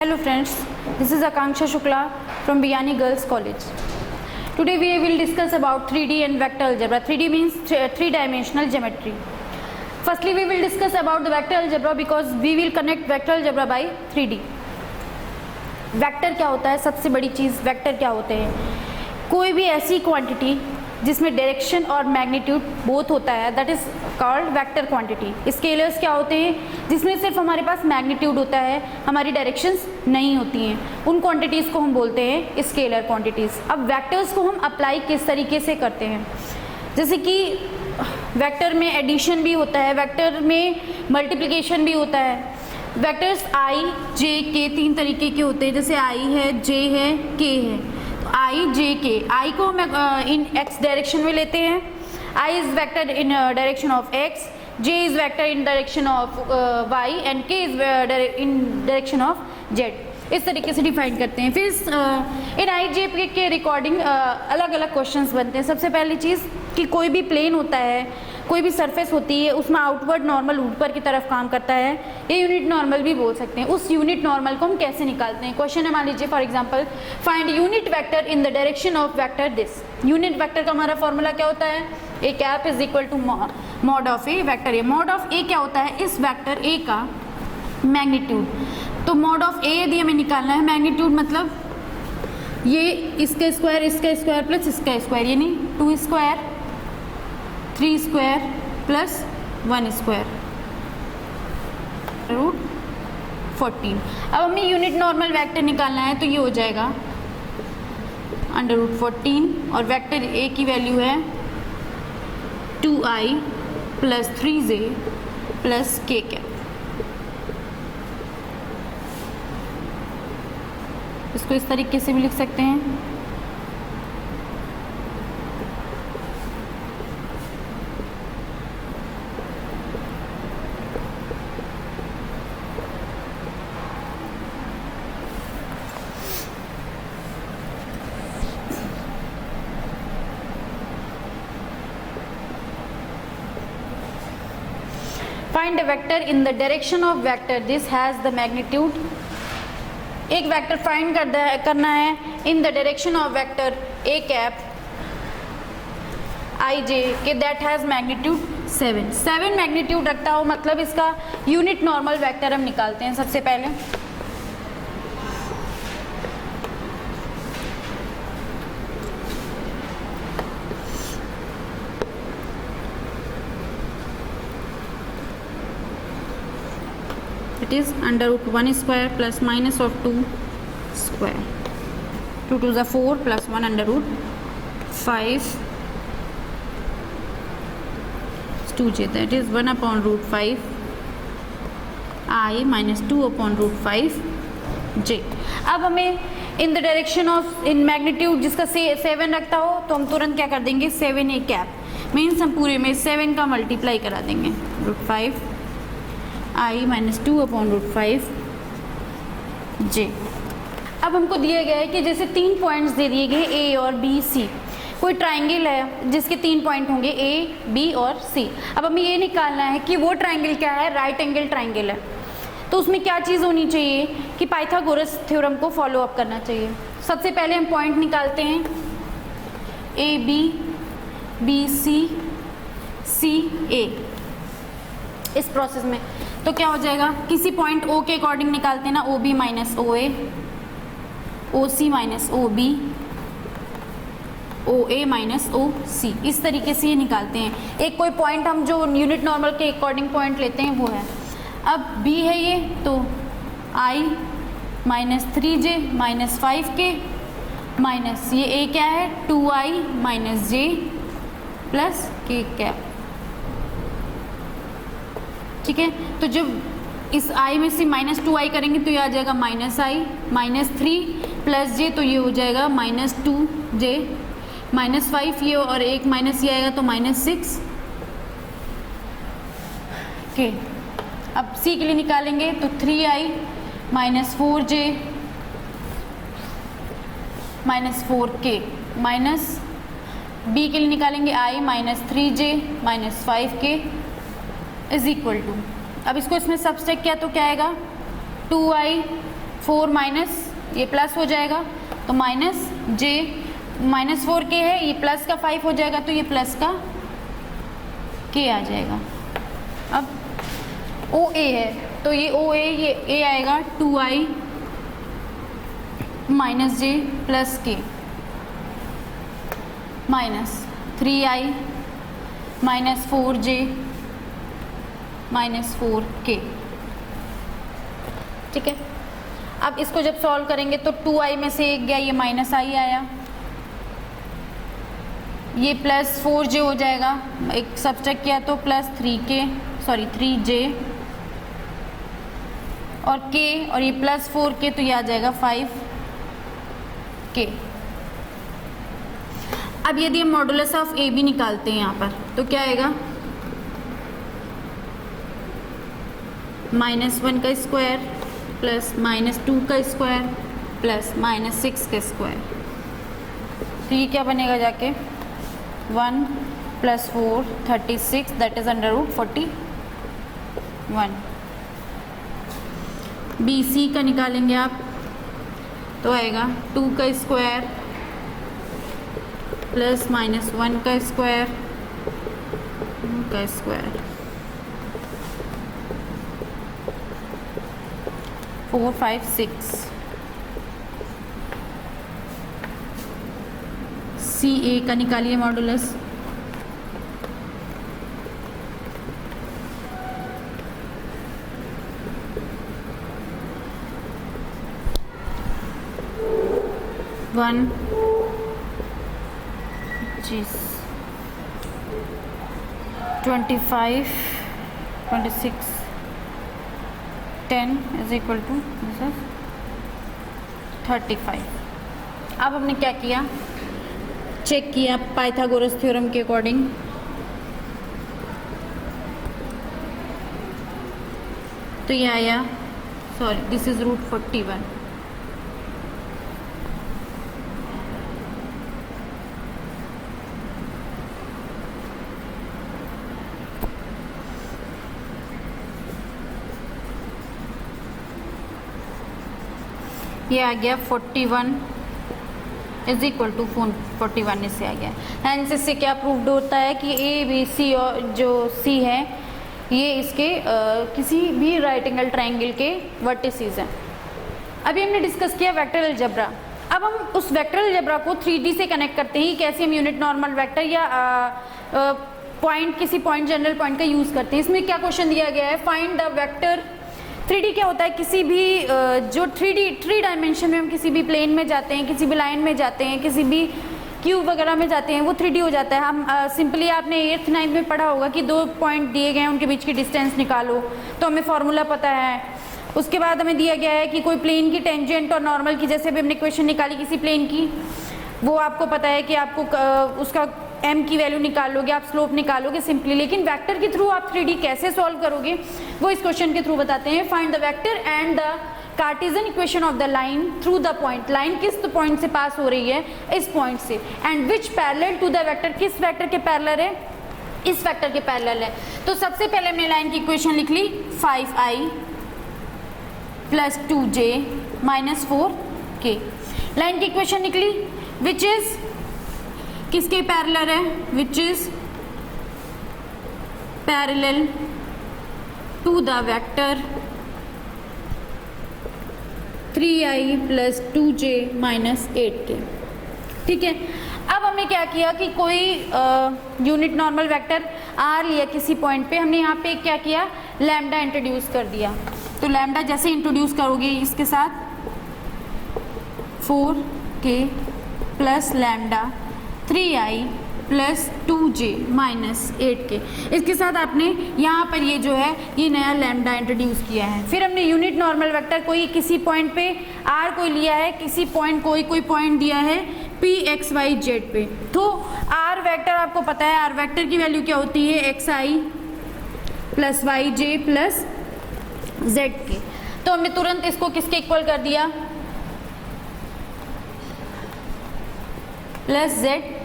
Hello friends, this is Akanksha Shukla from Biyani Girls College. Today we will discuss about 3D and vector algebra. 3D means three-dimensional geometry. Firstly we will discuss about the vector algebra because we will connect vector algebra by 3D. Vector क्या होता है? सबसे बड़ी चीज़ vector क्या होते हैं? कोई भी ऐसी क्वांटिटी जिसमें डायरेक्शन और मैग्नीट्यूड बोथ होता है, that is called vector quantity. Scalars क्या होते हैं? जिसमें सिर्फ हमारे पास मैग्नीट्यूड होता है, हमारी डायरेक्शंस नहीं होती हैं. उन क्वांटिटीज़ को हम बोलते हैं स्केलर क्वांटिटीज़. अब वेक्टर्स को हम अप्लाई किस तरीके से करते हैं? जैसे कि वेक्टर में एडिशन भी होता है, वेक्टर में मल्टीप्लिकेशन भी होता है. वेक्टर्स आई जे के तीन तरीके के होते हैं. जैसे आई है, जे है, के है. आई जे के, आई को हम इन एक्स डायरेक्शन में लेते हैं. I is vector in direction of x, j is vector in direction of y and k is in direction of z. इस तरीके से डिफाइन करते हैं. फिर इन आई जे के रिकॉर्डिंग अलग अलग क्वेश्चंस बनते हैं. सबसे पहली चीज़ कि कोई भी प्लेन होता है, कोई भी सरफेस होती है, उसमें आउटवर्ड नॉर्मल ऊपर की तरफ काम करता है. ये यूनिट नॉर्मल भी बोल सकते हैं. उस यूनिट नॉर्मल को हम कैसे निकालते हैं? क्वेश्चन है, मान लीजिए for example find unit vector in the direction of vector this. Unit vector का हमारा फॉर्मूला क्या होता है? A cap is equal to mod of a vector a. Mod of a क्या होता है? इस वेक्टर ए का मैग्नीट्यूड. तो मॉड ऑफ ए यदि हमें निकालना है, मैग्नीट्यूड मतलब ये इसका स्क्वायर प्लस इसका स्क्वायर, यानी 2 square 3 square plus 1 square root 14. अब हमें यूनिट नॉर्मल वेक्टर निकालना है तो ये हो जाएगा अंडर रूट 14 और वेक्टर ए की वैल्यू है 2i plus 3j plus k cap. इसको इस तरीके से भी लिख सकते हैं. Find a vector in the direction of vector this has the magnitude. एक वेक्टर फाइंड करना है in the direction of vector a cap i j k that has magnitude 7 magnitude रखता हो, मतलब इसका यूनिट नॉर्मल वेक्टर हम निकालते हैं. सबसे पहले it is under root 1 square plus minus of 2 square. 2 to the 4 plus 1 under root 5 2j, that is 1 upon root 5 I minus 2 upon root 5 j. अब हमें इन the direction of in magnitude जिसका 7 रखता हो तो हम तुरंत क्या कर देंगे? 7a कैप मीन्स हम पूरे में 7 का मल्टीप्लाई करा देंगे. रूट 5 आई माइनस 2 अपॉन रूट 5 जे. अब हमको दिया गया है कि जैसे 3 पॉइंट्स दे दिए गए ए और बी सी. कोई ट्राइंगल है जिसके 3 पॉइंट होंगे ए बी और सी. अब हमें ये निकालना है कि वो ट्राइंगल क्या है? राइट एंगल ट्राइंगल है. तो उसमें क्या चीज़ होनी चाहिए कि पाइथागोरस थ्योरम को फॉलो अप करना चाहिए. सबसे पहले हम पॉइंट निकालते हैं ए बी सी ए. इस प्रोसेस में तो क्या हो जाएगा? किसी पॉइंट ओ के अकॉर्डिंग निकालते हैं ना, ओ बी माइनस ओ ए, ओ सी माइनस ओ बी, ओ ए माइनस ओ सी. इस तरीके से ये निकालते हैं. एक कोई पॉइंट हम जो यूनिट नॉर्मल के अकॉर्डिंग पॉइंट लेते हैं वो है. अब बी है ये, तो आई minus 3j minus 5k minus ये ए क्या है? 2i minus j plus k cap. ठीक है, तो जब इस i में से माइनस 2i करेंगे तो ये आ जाएगा minus i minus 3 plus j, तो ये हो जाएगा माइनस 2j माइनस 5 ये और एक माइनस ये आएगा तो माइनस 6 के. अब c के लिए निकालेंगे तो 3i minus 4j minus 4k minus b के लिए निकालेंगे i minus 3j minus 5k is equal to. अब इसको इसमें सब्सट्रैक्ट किया तो क्या आएगा? 2i 4 माइनस ये प्लस हो जाएगा तो माइनस जे, -4k है, ये प्लस का 5 हो जाएगा तो ये प्लस का k आ जाएगा। अब OA है तो ये OA, ये A आएगा 2i माइनस जे प्लस के minus 3i minus 4j minus 4k। ठीक है, अब इसको जब सॉल्व करेंगे तो 2i में से एक गया, ये माइनस i आया, ये प्लस 4j हो जाएगा, एक सब्ट्रैक्ट किया तो प्लस 3j और k, और ये प्लस 4k तो ये आ जाएगा 5k। अब यदि हम मॉडुलस ऑफ a भी निकालते हैं यहाँ पर तो क्या आएगा, -1 का स्क्वायर प्लस -2 का स्क्वायर प्लस -6 का स्क्वायर, तो ये क्या बनेगा जाके 1 + 4 36, दैट इज √41। BC का निकालेंगे आप तो आएगा 2 का स्क्वायर प्लस -1 का स्क्वायर का स्क्वायर 4 5 6। CA का निकालिए modulus, one 25 26 10 is equal to 35। अब हमने क्या किया, चेक किया पाइथागोरस थ्योरम के अकॉर्डिंग, तो ये आया, सॉरी दिस इज √41। ये आ गया 41 इज इक्वल टू 41 इससे आ गया। हैंस इससे क्या प्रूव्ड होता है कि ABC और जो C है ये इसके किसी भी राइट एंगल ट्रायंगल के वर्टिसेस हैं। अभी हमने डिस्कस किया वेक्टर अलजेब्रा। अब हम उस वेक्टर अलजेब्रा को 3D से कनेक्ट करते हैं, कैसे हम यूनिट नॉर्मल वेक्टर या पॉइंट, किसी पॉइंट जनरल पॉइंट का यूज़ करते हैं। इसमें क्या क्वेश्चन दिया गया है, फाइंड द वेक्टर। 3D क्या होता है, किसी भी जो 3 डायमेंशन में हम किसी भी प्लेन में जाते हैं, किसी भी लाइन में जाते हैं, किसी भी क्यूब वगैरह में जाते हैं, वो 3D हो जाता है। हम सिंपली आपने 8th 9th में पढ़ा होगा कि 2 पॉइंट दिए गए हैं, उनके बीच की डिस्टेंस निकालो, तो हमें फॉर्मूला पता है। उसके बाद हमें दिया गया है कि कोई प्लेन की टेंजेंट और नॉर्मल की, जैसे भी हमने क्वेश्चन निकाली किसी प्लेन की, वो आपको पता है कि आपको उसका m की वैल्यू निकालोगे, आप स्लोप निकालोगे सिंपली। लेकिन वेक्टर के थ्रू आप 3D कैसे सॉल्व करोगे वो इस क्वेश्चन के थ्रू बताते हैं। Find the vector and the Cartesian equation of the line through the point. Line किस पॉइंट से पास हो रही है, इस पॉइंट से, and which parallel to the vector, किस वेक्टर के पैरेलल है, इस वेक्टर के पैरेलल है। तो सबसे पहले हमने लाइन की इक्वेशन लिख ली 5i plus 2j minus 4k। Line की इक्वेशन निकली विच इज किसके पैरेलल है, which is parallel to the vector 3i plus 2j minus 8k। ठीक है, अब हमने क्या किया कि कोई यूनिट नॉर्मल वेक्टर r लिया किसी पॉइंट पे, हमने यहाँ पे क्या किया, लैम्डा इंट्रोड्यूस कर दिया। तो लैम्डा जैसे इंट्रोड्यूस करोगे इसके साथ 4k plus lambda 3i plus 2j minus 8k, इसके साथ आपने यहाँ पर ये जो है ये नया लैम्डा इंट्रोड्यूस किया है। फिर हमने यूनिट नॉर्मल वेक्टर कोई किसी पॉइंट पे r कोई लिया है, किसी पॉइंट कोई पॉइंट दिया है p x y z पे। तो r वेक्टर आपको पता है, r वेक्टर की वैल्यू क्या होती है, xi प्लस वाई जे प्लस जेड के। तो हमने तुरंत इसको किसके इक्वल कर दिया, प्लस जेड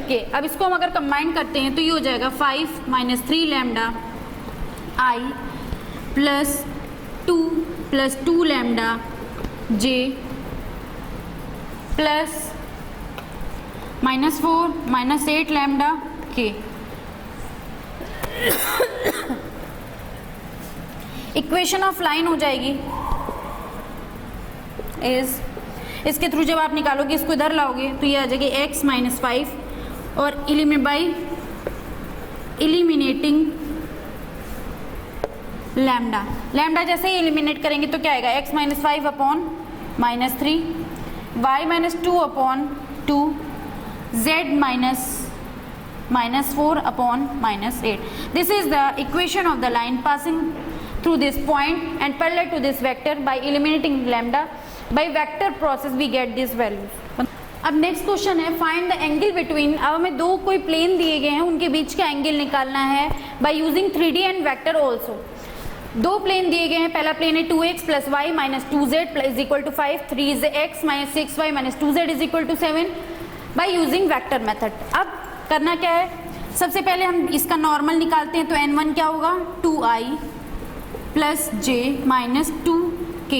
के। अब इसको हम अगर कंबाइन करते हैं तो ये हो जाएगा 5 माइनस 3 लैम्डा आई प्लस 2 प्लस 2 लैम्डा जे प्लस -4 -8 लैम्डा के। इक्वेशन ऑफ लाइन हो जाएगी इज, इसके थ्रू जब आप निकालोगे, इसको इधर लाओगे तो ये आ जाएगी x - 5 और एलिमिनेटिंग लैम्डा। लैम्डा जैसे ही एलिमिनेट करेंगे तो क्या आएगा, x - 5 upon -3, y - 2 upon 2, z -4 upon -8. This is the equation of the line passing through this point and parallel to this vector. By eliminating lambda by vector process we get these values. अब next question है find the angle between. अब हमें दो कोई plane दिए गए हैं, उनके बीच का एंगल निकालना है by using 3D and vector also. दो प्लेन दिए गए हैं, पहला प्लेन है 2x + y - 2z = 5, 3x - 6y - 2z = 7 by using vector method. अब करना क्या है, सबसे पहले हम इसका नॉर्मल निकालते हैं, तो n1 क्या होगा 2i + j - 2k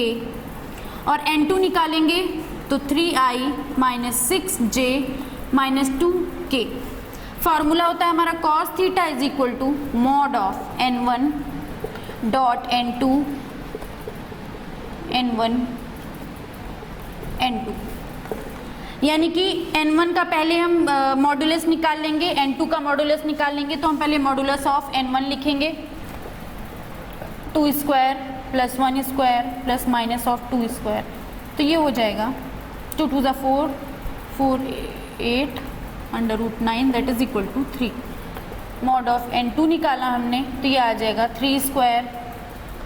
और n2 निकालेंगे तो 3i - 6j - 2k। फार्मूला होता है हमारा cos theta = mod of n1 dot n2 n1 n2, यानी कि n1 का पहले हम मॉडुलस निकाल लेंगे, n2 का मॉडुलस निकाल लेंगे, तो हम पहले मॉडुलस ऑफ n1 लिखेंगे 2 square + 1 square plus minus of 2 square, तो ये हो जाएगा 2 × 2 = 4, 4 8 √9 that is equal to 3। Mod of n2 निकाला हमने तो ये आ जाएगा 3 square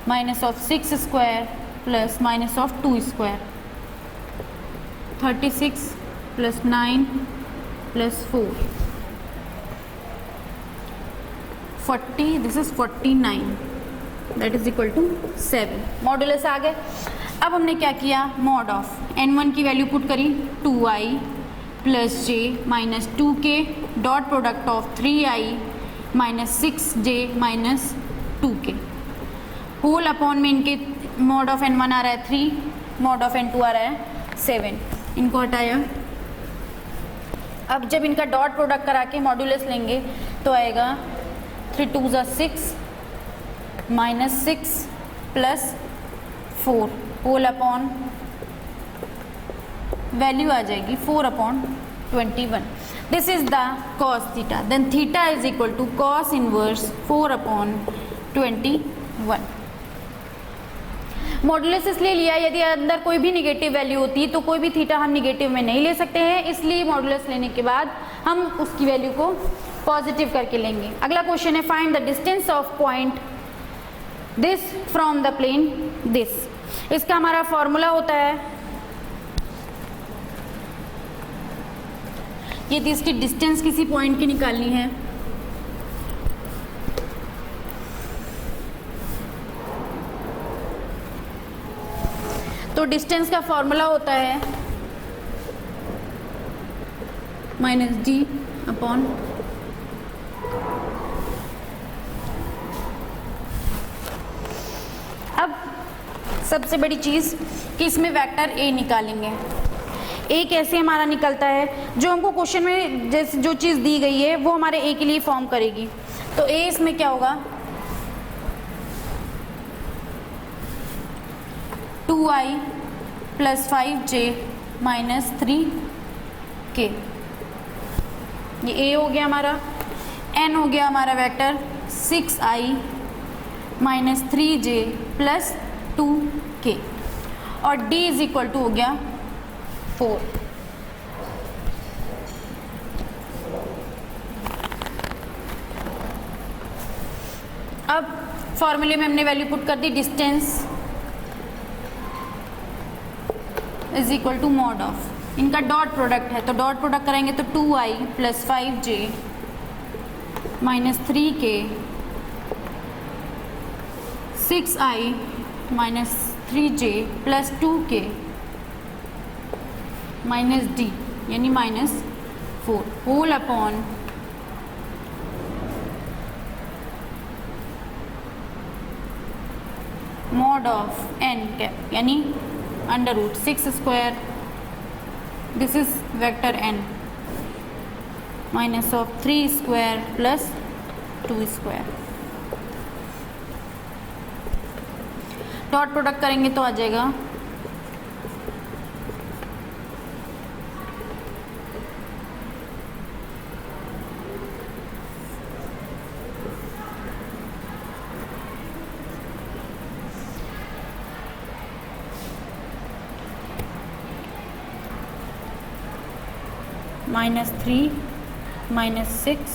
-6 square plus -2 square, 36 + 9 + 4 40, this is 49 that is equal to 7। Modulus आ गए। अब हमने क्या किया, मॉड ऑफ n1 की वैल्यू पुट करी 2i + j - 2k dot product of 3i - 6j - 2k whole upon में इनके मॉड ऑफ n1 आ रहा है 3, मॉड ऑफ n2 आ रहा है 7, इनको हटाया। अब जब इनका डॉट प्रोडक्ट करा के मॉडुलस लेंगे तो आएगा 3 × 2 = 6 -6 + 4 होल अपॉन वैल्यू आ जाएगी 4/21। This is the cos theta, then theta = cos inverse 4/21। Modulus इसलिए लिया, यदि अंदर कोई भी निगेटिव वैल्यू होती है तो कोई भी थीटा हम निगेटिव में नहीं ले सकते हैं, इसलिए मॉडुलस लेने के बाद हम उसकी वैल्यू को पॉजिटिव करके लेंगे। अगला क्वेश्चन है find the distance of point this from the plane this. इसका हमारा फॉर्मूला होता है, यदि इसकी डिस्टेंस किसी पॉइंट की निकालनी है तो डिस्टेंस का फॉर्मूला होता है -d अपॉन अब सबसे बड़ी चीज़ कि इसमें वेक्टर a निकालेंगे। a कैसे हमारा निकलता है, जो हमको क्वेश्चन में जैसे जो चीज़ दी गई है वो हमारे a के लिए फॉर्म करेगी। तो a इसमें क्या होगा 2i + 5j - 3k, ये a हो गया हमारा। n हो गया हमारा वेक्टर 6i - 3j + 2k और d = हो गया 4। अब फॉर्मूले में हमने वैल्यू पुट कर दी, डिस्टेंस = mod ऑफ, इनका डॉट प्रोडक्ट है तो डॉट प्रोडक्ट करेंगे तो 2i + 5j - 3k 6i - 3j + 2k -d यानी -4 होल अपॉन mod of n cap यानी under root 6 square, this is vector n minus of 3 square plus 2 square. Dot product करेंगे तो आ जाएगा -3 -6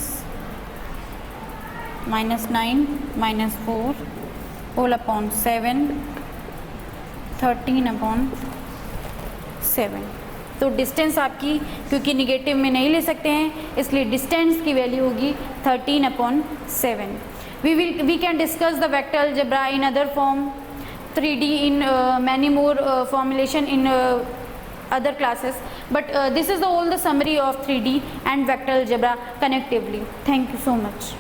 -9 -4 होल अपॉन 7 13 अपॉन 7। तो डिस्टेंस आपकी क्योंकि निगेटिव में नहीं ले सकते हैं इसलिए डिस्टेंस की वैल्यू होगी 13 upon 7। We can discuss the vector algebra in other form 3D in many more formulation in other classes, but this is all the summary of 3D and vector algebra connectively. Thank you so much.